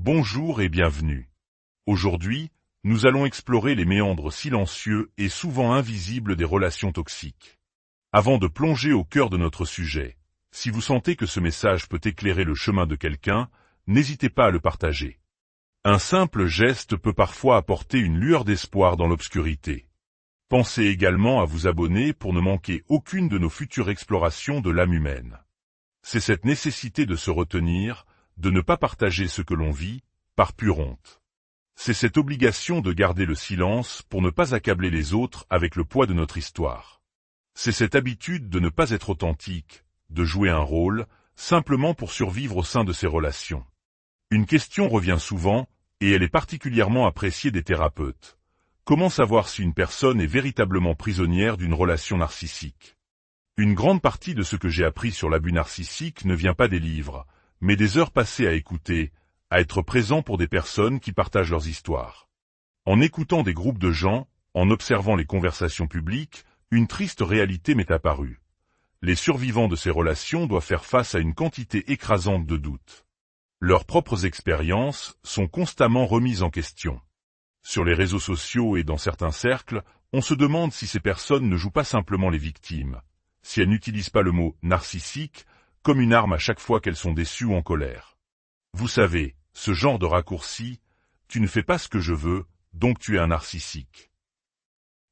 Bonjour et bienvenue. Aujourd'hui, nous allons explorer les méandres silencieux et souvent invisibles des relations toxiques. Avant de plonger au cœur de notre sujet, si vous sentez que ce message peut éclairer le chemin de quelqu'un, n'hésitez pas à le partager. Un simple geste peut parfois apporter une lueur d'espoir dans l'obscurité. Pensez également à vous abonner pour ne manquer aucune de nos futures explorations de l'âme humaine. C'est cette nécessité de se retenir, de ne pas partager ce que l'on vit, par pure honte. C'est cette obligation de garder le silence pour ne pas accabler les autres avec le poids de notre histoire. C'est cette habitude de ne pas être authentique, de jouer un rôle, simplement pour survivre au sein de ces relations. Une question revient souvent, et elle est particulièrement appréciée des thérapeutes. Comment savoir si une personne est véritablement prisonnière d'une relation narcissique ? Une grande partie de ce que j'ai appris sur l'abus narcissique ne vient pas des livres, mais des heures passées à écouter, à être présent pour des personnes qui partagent leurs histoires. En écoutant des groupes de gens, en observant les conversations publiques, une triste réalité m'est apparue. Les survivants de ces relations doivent faire face à une quantité écrasante de doutes. Leurs propres expériences sont constamment remises en question. Sur les réseaux sociaux et dans certains cercles, on se demande si ces personnes ne jouent pas simplement les victimes, si elles n'utilisent pas le mot « narcissique » comme une arme à chaque fois qu'elles sont déçues ou en colère. Vous savez, ce genre de raccourci, « tu ne fais pas ce que je veux, donc tu es un narcissique ».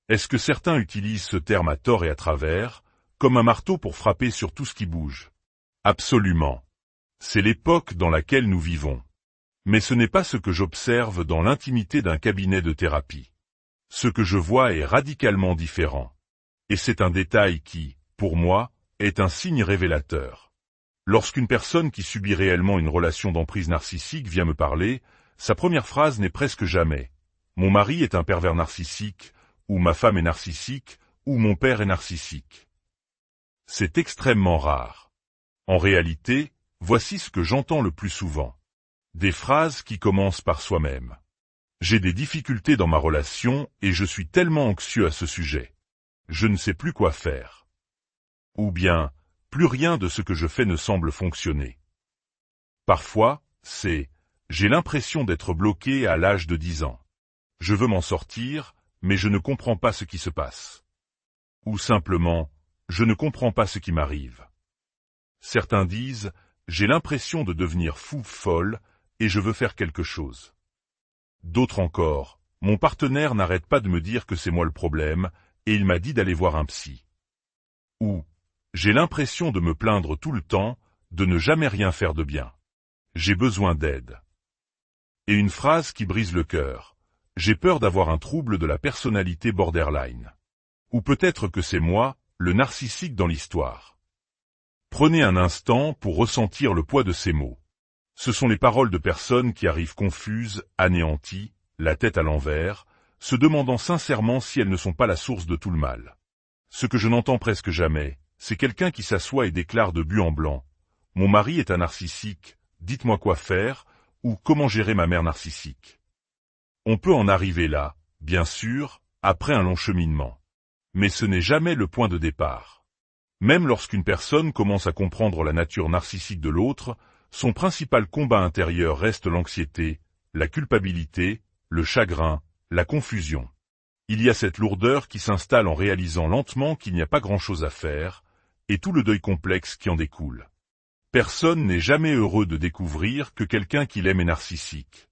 Est-ce que certains utilisent ce terme à tort et à travers, comme un marteau pour frapper sur tout ce qui bouge? Absolument. C'est l'époque dans laquelle nous vivons. Mais ce n'est pas ce que j'observe dans l'intimité d'un cabinet de thérapie. Ce que je vois est radicalement différent. Et c'est un détail qui, pour moi, est un signe révélateur. Lorsqu'une personne qui subit réellement une relation d'emprise narcissique vient me parler, sa première phrase n'est presque jamais « Mon mari est un pervers narcissique » ou « Ma femme est narcissique » ou « Mon père est narcissique ». C'est extrêmement rare. En réalité, voici ce que j'entends le plus souvent. Des phrases qui commencent par soi-même. J'ai des difficultés dans ma relation et je suis tellement anxieux à ce sujet. Je ne sais plus quoi faire. Ou bien, plus rien de ce que je fais ne semble fonctionner. Parfois, c'est « j'ai l'impression d'être bloqué à l'âge de 10 ans. Je veux m'en sortir, mais je ne comprends pas ce qui se passe. » Ou simplement « je ne comprends pas ce qui m'arrive. » Certains disent « j'ai l'impression de devenir fou, folle, et je veux faire quelque chose. » D'autres encore « mon partenaire n'arrête pas de me dire que c'est moi le problème, et il m'a dit d'aller voir un psy. » Ou « j'ai l'impression de me plaindre tout le temps, de ne jamais rien faire de bien. J'ai besoin d'aide. » Et une phrase qui brise le cœur. « J'ai peur d'avoir un trouble de la personnalité borderline. » Ou peut-être que c'est moi, le narcissique dans l'histoire. Prenez un instant pour ressentir le poids de ces mots. Ce sont les paroles de personnes qui arrivent confuses, anéanties, la tête à l'envers, se demandant sincèrement si elles ne sont pas la source de tout le mal. Ce que je n'entends presque jamais, c'est quelqu'un qui s'assoit et déclare de but en blanc « Mon mari est un narcissique, dites-moi quoi faire » ou « Comment gérer ma mère narcissique ?» On peut en arriver là, bien sûr, après un long cheminement. Mais ce n'est jamais le point de départ. Même lorsqu'une personne commence à comprendre la nature narcissique de l'autre, son principal combat intérieur reste l'anxiété, la culpabilité, le chagrin, la confusion. Il y a cette lourdeur qui s'installe en réalisant lentement qu'il n'y a pas grand-chose à faire, et tout le deuil complexe qui en découle. Personne n'est jamais heureux de découvrir que quelqu'un qu'il aime est narcissique.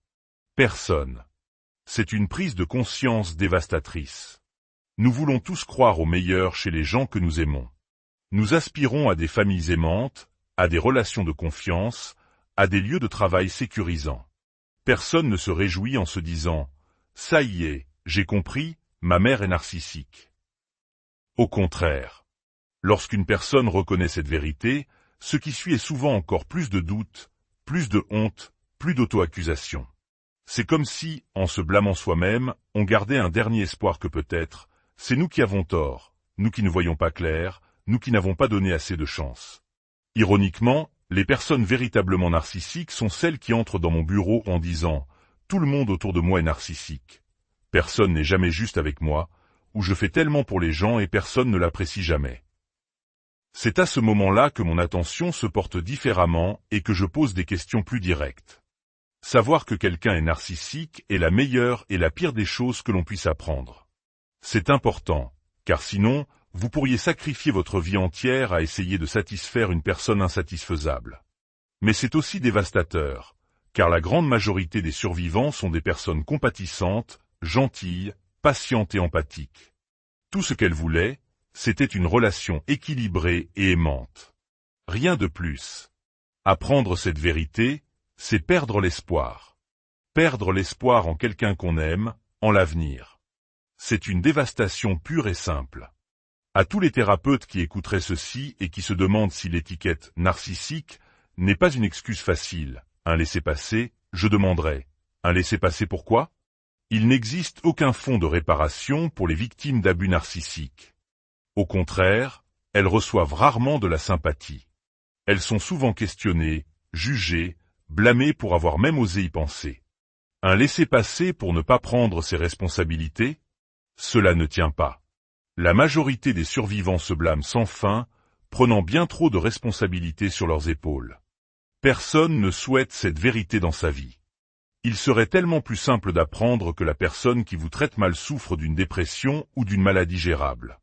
Personne. C'est une prise de conscience dévastatrice. Nous voulons tous croire au meilleur chez les gens que nous aimons. Nous aspirons à des familles aimantes, à des relations de confiance, à des lieux de travail sécurisants. Personne ne se réjouit en se disant « Ça y est, j'ai compris, ma mère est narcissique. » Au contraire. Lorsqu'une personne reconnaît cette vérité, ce qui suit est souvent encore plus de doutes, plus de honte, plus d'auto-accusation. C'est comme si, en se blâmant soi-même, on gardait un dernier espoir que peut-être, c'est nous qui avons tort, nous qui ne voyons pas clair, nous qui n'avons pas donné assez de chance. Ironiquement, les personnes véritablement narcissiques sont celles qui entrent dans mon bureau en disant « Tout le monde autour de moi est narcissique. Personne n'est jamais juste avec moi, ou je fais tellement pour les gens et personne ne l'apprécie jamais. » C'est à ce moment-là que mon attention se porte différemment et que je pose des questions plus directes. Savoir que quelqu'un est narcissique est la meilleure et la pire des choses que l'on puisse apprendre. C'est important, car sinon, vous pourriez sacrifier votre vie entière à essayer de satisfaire une personne insatisfaisable. Mais c'est aussi dévastateur, car la grande majorité des survivants sont des personnes compatissantes, gentilles, patientes et empathiques. Tout ce qu'elles voulaient, c'était une relation équilibrée et aimante. Rien de plus. Apprendre cette vérité, c'est perdre l'espoir. Perdre l'espoir en quelqu'un qu'on aime, en l'avenir. C'est une dévastation pure et simple. À tous les thérapeutes qui écouteraient ceci et qui se demandent si l'étiquette « narcissique » n'est pas une excuse facile, un laissez-passer, je demanderais, un laissez-passer pourquoi? Il n'existe aucun fonds de réparation pour les victimes d'abus narcissiques. Au contraire, elles reçoivent rarement de la sympathie. Elles sont souvent questionnées, jugées, blâmées pour avoir même osé y penser. Un laissez-passer pour ne pas prendre ses responsabilités? Cela ne tient pas. La majorité des survivants se blâment sans fin, prenant bien trop de responsabilités sur leurs épaules. Personne ne souhaite cette vérité dans sa vie. Il serait tellement plus simple d'apprendre que la personne qui vous traite mal souffre d'une dépression ou d'une maladie gérable.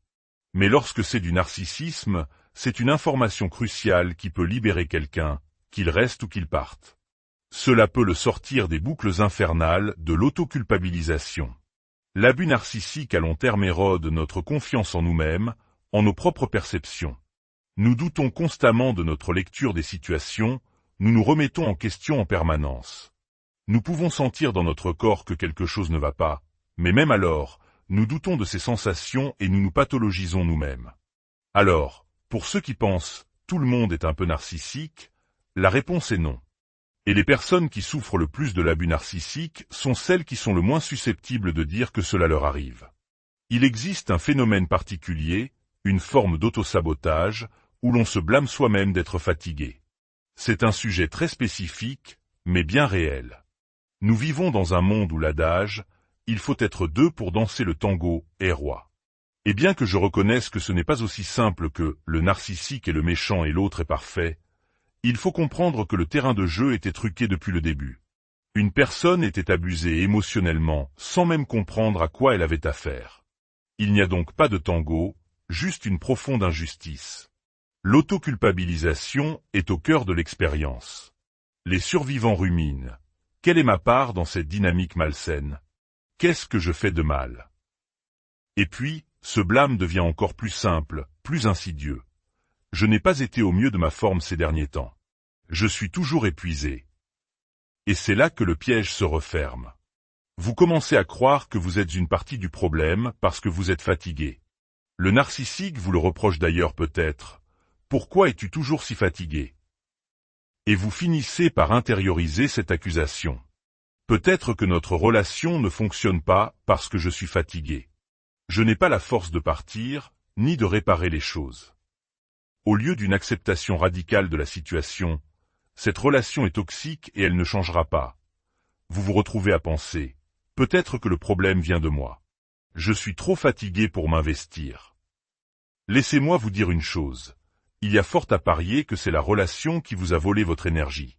Mais lorsque c'est du narcissisme, c'est une information cruciale qui peut libérer quelqu'un, qu'il reste ou qu'il parte. Cela peut le sortir des boucles infernales de l'autoculpabilisation. L'abus narcissique à long terme érode notre confiance en nous-mêmes, en nos propres perceptions. Nous doutons constamment de notre lecture des situations, nous nous remettons en question en permanence. Nous pouvons sentir dans notre corps que quelque chose ne va pas, mais même alors, nous doutons de ces sensations et nous nous pathologisons nous-mêmes. Alors, pour ceux qui pensent « tout le monde est un peu narcissique », la réponse est non. Et les personnes qui souffrent le plus de l'abus narcissique sont celles qui sont le moins susceptibles de dire que cela leur arrive. Il existe un phénomène particulier, une forme d'autosabotage, où l'on se blâme soi-même d'être fatigué. C'est un sujet très spécifique, mais bien réel. Nous vivons dans un monde où l'adage « il faut être deux pour danser le tango » est roi. Et bien que je reconnaisse que ce n'est pas aussi simple que le narcissique est le méchant et l'autre est parfait, il faut comprendre que le terrain de jeu était truqué depuis le début. Une personne était abusée émotionnellement, sans même comprendre à quoi elle avait affaire. Il n'y a donc pas de tango, juste une profonde injustice. L'autoculpabilisation est au cœur de l'expérience. Les survivants ruminent. Quelle est ma part dans cette dynamique malsaine? Qu'est-ce que je fais de mal? Et puis, ce blâme devient encore plus simple, plus insidieux. Je n'ai pas été au mieux de ma forme ces derniers temps. Je suis toujours épuisé. Et c'est là que le piège se referme. Vous commencez à croire que vous êtes une partie du problème parce que vous êtes fatigué. Le narcissique vous le reproche d'ailleurs peut-être. Pourquoi es-tu toujours si fatigué? Et vous finissez par intérioriser cette accusation. Peut-être que notre relation ne fonctionne pas parce que je suis fatigué. Je n'ai pas la force de partir, ni de réparer les choses. Au lieu d'une acceptation radicale de la situation, cette relation est toxique et elle ne changera pas. Vous vous retrouvez à penser, peut-être que le problème vient de moi. Je suis trop fatigué pour m'investir. Laissez-moi vous dire une chose. Il y a fort à parier que c'est la relation qui vous a volé votre énergie.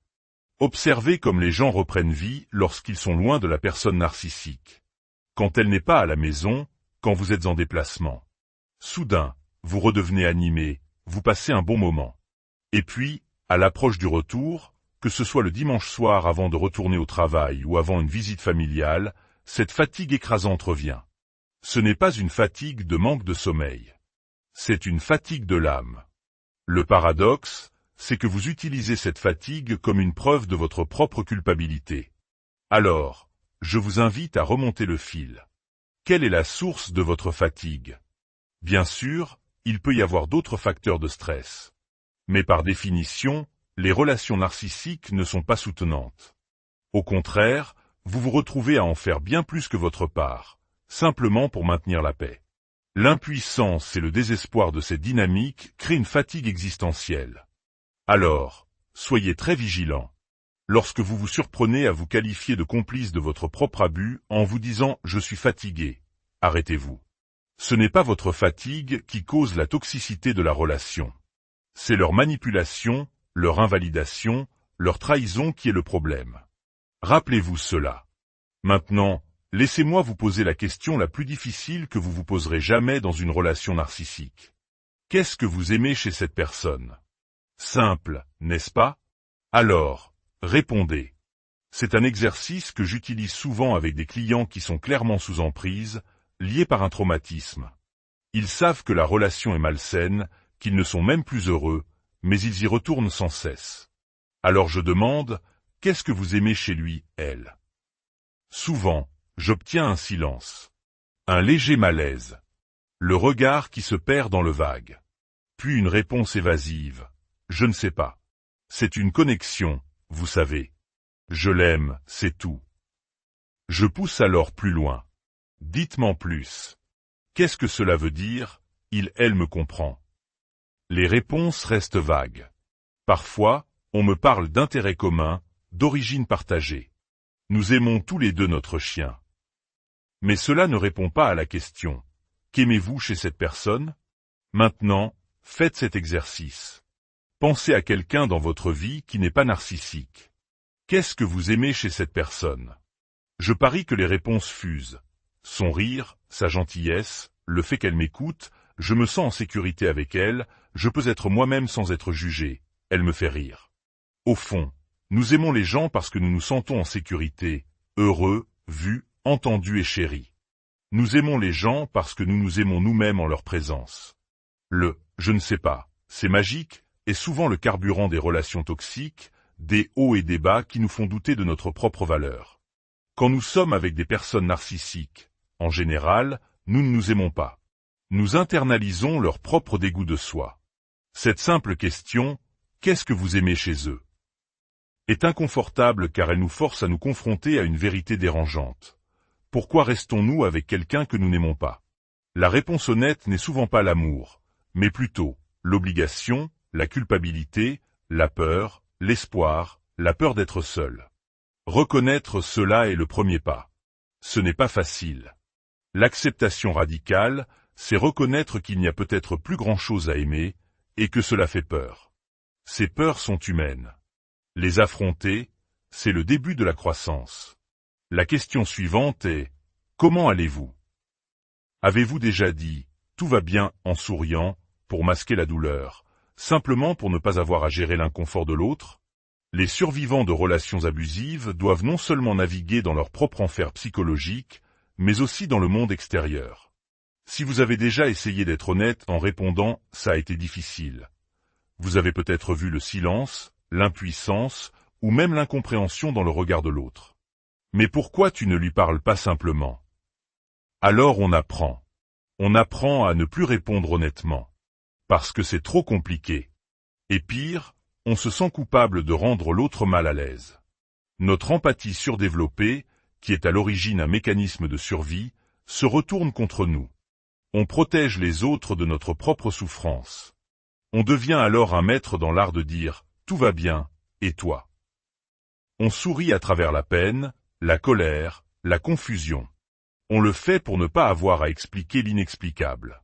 Observez comme les gens reprennent vie lorsqu'ils sont loin de la personne narcissique. Quand elle n'est pas à la maison, quand vous êtes en déplacement. Soudain, vous redevenez animé, vous passez un bon moment. Et puis, à l'approche du retour, que ce soit le dimanche soir avant de retourner au travail ou avant une visite familiale, cette fatigue écrasante revient. Ce n'est pas une fatigue de manque de sommeil. C'est une fatigue de l'âme. Le paradoxe, c'est que vous utilisez cette fatigue comme une preuve de votre propre culpabilité. Alors, je vous invite à remonter le fil. Quelle est la source de votre fatigue? Bien sûr, il peut y avoir d'autres facteurs de stress. Mais par définition, les relations narcissiques ne sont pas soutenantes. Au contraire, vous vous retrouvez à en faire bien plus que votre part, simplement pour maintenir la paix. L'impuissance et le désespoir de cette dynamique créent une fatigue existentielle. Alors, soyez très vigilants. Lorsque vous vous surprenez à vous qualifier de complice de votre propre abus en vous disant « je suis fatigué », arrêtez-vous. Ce n'est pas votre fatigue qui cause la toxicité de la relation. C'est leur manipulation, leur invalidation, leur trahison qui est le problème. Rappelez-vous cela. Maintenant, laissez-moi vous poser la question la plus difficile que vous vous poserez jamais dans une relation narcissique. Qu'est-ce que vous aimez chez cette personne? Simple, n'est-ce pas? Alors, répondez. C'est un exercice que j'utilise souvent avec des clients qui sont clairement sous emprise, liés par un traumatisme. Ils savent que la relation est malsaine, qu'ils ne sont même plus heureux, mais ils y retournent sans cesse. Alors je demande, qu'est-ce que vous aimez chez lui, elle? Souvent, j'obtiens un silence. Un léger malaise. Le regard qui se perd dans le vague. Puis une réponse évasive. Je ne sais pas. C'est une connexion, vous savez. Je l'aime, c'est tout. Je pousse alors plus loin. Dites-m'en plus. Qu'est-ce que cela veut dire? Elle me comprend. Les réponses restent vagues. Parfois, on me parle d'intérêts communs, d'origine partagée. Nous aimons tous les deux notre chien. Mais cela ne répond pas à la question. Qu'aimez-vous chez cette personne? Maintenant, faites cet exercice. Pensez à quelqu'un dans votre vie qui n'est pas narcissique. Qu'est-ce que vous aimez chez cette personne? Je parie que les réponses fusent. Son rire, sa gentillesse, le fait qu'elle m'écoute, je me sens en sécurité avec elle, je peux être moi-même sans être jugé, elle me fait rire. Au fond, nous aimons les gens parce que nous nous sentons en sécurité, heureux, vus, entendus et chéris. Nous aimons les gens parce que nous nous aimons nous-mêmes en leur présence. Je ne sais pas, c'est magique, est souvent le carburant des relations toxiques, des hauts et des bas qui nous font douter de notre propre valeur. Quand nous sommes avec des personnes narcissiques, en général, nous ne nous aimons pas. Nous internalisons leur propre dégoût de soi. Cette simple question, qu'est-ce que vous aimez chez eux? Est inconfortable car elle nous force à nous confronter à une vérité dérangeante. Pourquoi restons-nous avec quelqu'un que nous n'aimons pas? La réponse honnête n'est souvent pas l'amour, mais plutôt l'obligation, la culpabilité, la peur, l'espoir, la peur d'être seul. Reconnaître cela est le premier pas. Ce n'est pas facile. L'acceptation radicale, c'est reconnaître qu'il n'y a peut-être plus grand-chose à aimer, et que cela fait peur. Ces peurs sont humaines. Les affronter, c'est le début de la croissance. La question suivante est, comment allez-vous? Avez-vous déjà dit, tout va bien en souriant, pour masquer la douleur, simplement pour ne pas avoir à gérer l'inconfort de l'autre? Les survivants de relations abusives doivent non seulement naviguer dans leur propre enfer psychologique, mais aussi dans le monde extérieur. Si vous avez déjà essayé d'être honnête en répondant « ça a été difficile », vous avez peut-être vu le silence, l'impuissance, ou même l'incompréhension dans le regard de l'autre. Mais pourquoi tu ne lui parles pas simplement? Alors on apprend. On apprend à ne plus répondre honnêtement. Parce que c'est trop compliqué. Et pire, on se sent coupable de rendre l'autre mal à l'aise. Notre empathie surdéveloppée, qui est à l'origine un mécanisme de survie, se retourne contre nous. On protège les autres de notre propre souffrance. On devient alors un maître dans l'art de dire « tout va bien, et toi ?» On sourit à travers la peine, la colère, la confusion. On le fait pour ne pas avoir à expliquer l'inexplicable.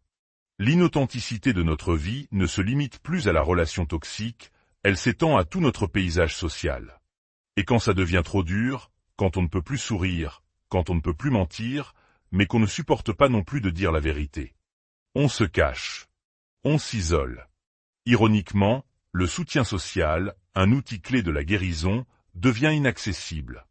L'inauthenticité de notre vie ne se limite plus à la relation toxique, elle s'étend à tout notre paysage social. Et quand ça devient trop dur, quand on ne peut plus sourire, quand on ne peut plus mentir, mais qu'on ne supporte pas non plus de dire la vérité. On se cache. On s'isole. Ironiquement, le soutien social, un outil clé de la guérison, devient inaccessible.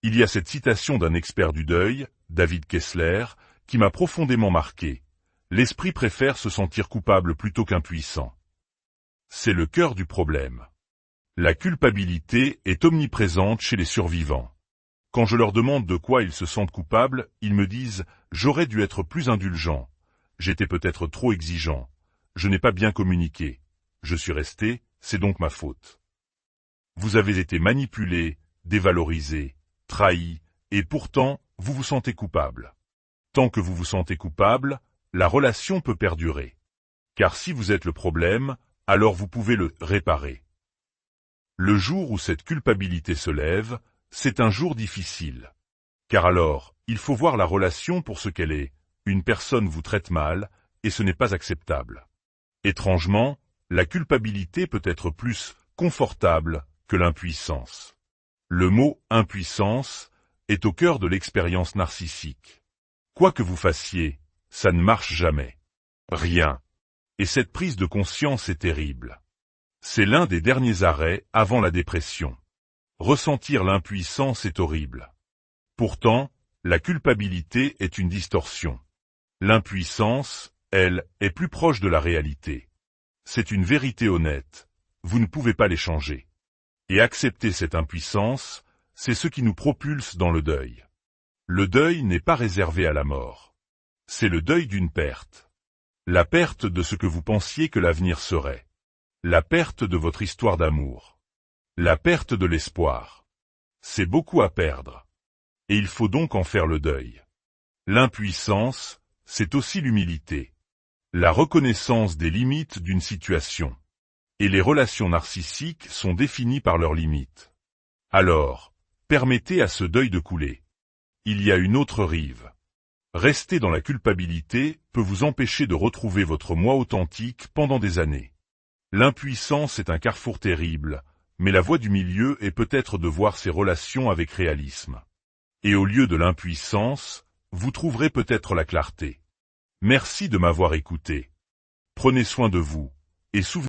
Il y a cette citation d'un expert du deuil, David Kessler, qui m'a profondément marqué. L'esprit préfère se sentir coupable plutôt qu'impuissant. C'est le cœur du problème. La culpabilité est omniprésente chez les survivants. Quand je leur demande de quoi ils se sentent coupables, ils me disent « j'aurais dû être plus indulgent, j'étais peut-être trop exigeant, je n'ai pas bien communiqué, je suis resté, c'est donc ma faute. » Vous avez été manipulé, dévalorisé, trahi, et pourtant, vous vous sentez coupable. Tant que vous vous sentez coupable, la relation peut perdurer. Car si vous êtes le problème, alors vous pouvez le réparer. Le jour où cette culpabilité se lève, c'est un jour difficile. Car alors, il faut voir la relation pour ce qu'elle est. Une personne vous traite mal, et ce n'est pas acceptable. Étrangement, la culpabilité peut être plus confortable que l'impuissance. Le mot « impuissance » est au cœur de l'expérience narcissique. Quoi que vous fassiez, ça ne marche jamais. Rien. Et cette prise de conscience est terrible. C'est l'un des derniers arrêts avant la dépression. Ressentir l'impuissance est horrible. Pourtant, la culpabilité est une distorsion. L'impuissance, elle, est plus proche de la réalité. C'est une vérité honnête. Vous ne pouvez pas les changer. Et accepter cette impuissance, c'est ce qui nous propulse dans le deuil. Le deuil n'est pas réservé à la mort. C'est le deuil d'une perte. La perte de ce que vous pensiez que l'avenir serait. La perte de votre histoire d'amour. La perte de l'espoir. C'est beaucoup à perdre. Et il faut donc en faire le deuil. L'impuissance, c'est aussi l'humilité. La reconnaissance des limites d'une situation. Et les relations narcissiques sont définies par leurs limites. Alors, permettez à ce deuil de couler. Il y a une autre rive. Rester dans la culpabilité peut vous empêcher de retrouver votre moi authentique pendant des années. L'impuissance est un carrefour terrible, mais la voie du milieu est peut-être de voir ces relations avec réalisme. Et au lieu de l'impuissance, vous trouverez peut-être la clarté. Merci de m'avoir écouté. Prenez soin de vous, et souvenez-vous